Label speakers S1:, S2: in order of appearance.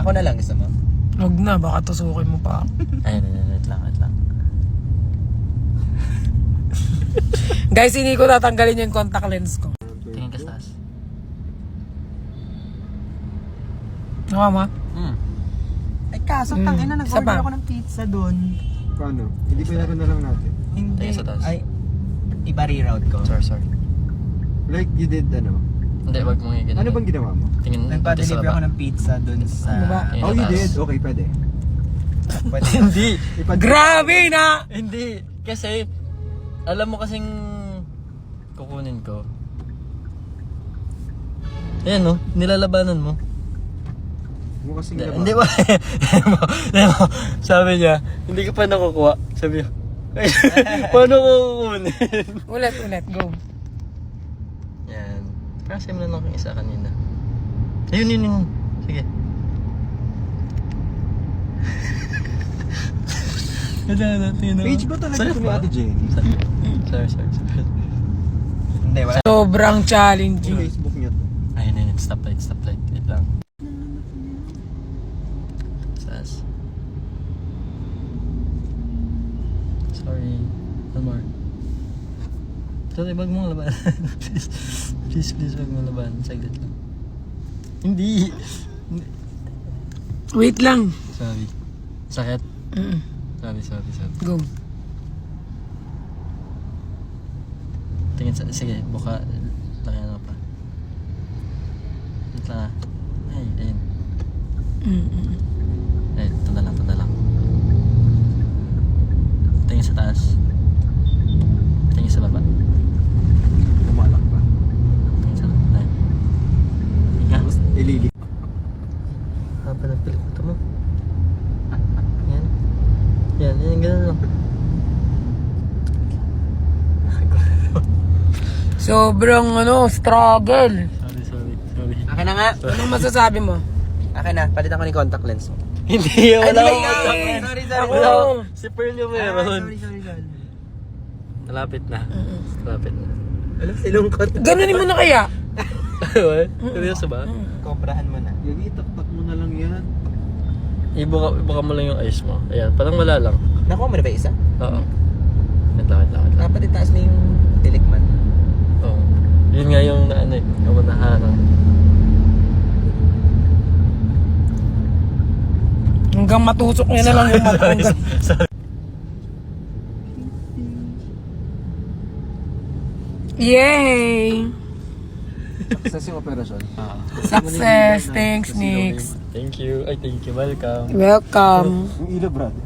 S1: Ako na lang, gusto mo?
S2: Huwag na, baka tusukin mo pa.
S1: Ayun, wait lang.
S2: Guys, hindi ko tatanggalin yung contact lens ko.
S1: Tingin ka sa taas.
S2: Mama?
S3: Ay kaso, tangina,
S2: Isa pa.
S3: nag-order ako ng pizza doon.
S4: Paano? Hindi pa na lang natin.
S3: Hindi.
S1: Tingin sa taas.
S3: Ay, iba reroute ko.
S1: Sorry.
S4: Like you did
S1: Hindi, wag mong ganun.
S4: Ano bang ginawa mo?
S1: Tingin
S3: Nagpa-deliver ako ng pizza doon sa...
S2: Ano ba?
S1: Tingin
S4: Oh,
S1: sa
S4: you
S1: taas.
S4: did? Okay, pwede.
S3: Pwede.
S1: Hindi.
S2: Grabe na!
S1: Hindi. Kasi, alam mo kasing kukunin ko. Ayan no, nilalabanan mo.
S4: Mo kasing
S1: Hindi ba? Sabi niya, hindi ka pa nakukuha. Sabi niya, paano ko kukunin?
S2: Ulit, go.
S1: Yan. Kasi mo lang akong isa kanina. Ayun. Sige.
S4: Page ba talaga ito ni Ate Jenny?
S1: Sorry.
S3: Hindi, wala.
S2: Sobrang
S4: Yung
S2: challenging.
S4: Facebook niya to.
S1: Ayun. Stoplight. Wait lang. Sas. Sorry. One more. Sorry, wag mong laban. please, wag mong laban. Saglit lang. Hindi.
S2: Wait lang.
S1: Sorry. Sakit. Sorry.
S2: Go.
S1: Tingin sa... Sige, buka. Laki ano pa. Wait lang ah. Ay, ayun. Ay, tanda lang. Tingin sa taas. Tingin sa baba.
S4: Pumalak pa.
S1: Tingin sa... Ayun. Hinga.
S4: Ilili.
S1: Haba ng pilikota mo. Yan, ganun lang.
S2: Sobrang struggle.
S1: Sorry.
S3: Akin na nga.
S2: Anong masasabi mo?
S3: Akin na, palitan ko ni contact lens mo.
S1: Hindi, wala
S3: Ay,
S1: akong
S3: sorry,
S1: contact.
S3: sorry.
S1: Wala akong- Si Pearl yung meron.
S3: Sorry.
S1: Malapit na.
S3: Alam, silungkot.
S2: Ganunin mo na kaya?
S1: What? Seryoso ba?
S3: Kobrahan mo na.
S4: Yung itaktak mo na lang yan.
S1: Ibuka mo lang yung eyes mo. Ayan, parang wala lang.
S3: Nakuha mo na ba isa?
S1: Oo. Wait lang.
S3: Dapat itaas na yung tilikman.
S1: Oo. Yun nga yung yung naharang.
S2: Hanggang matusok niya na lang yung mata.
S1: Sorry.
S2: Yay!
S4: Success yung operasyon.
S2: Success! Thanks, Nix.
S1: Thank you. Welcome.
S2: Welcome.
S4: Yung ilo, brad.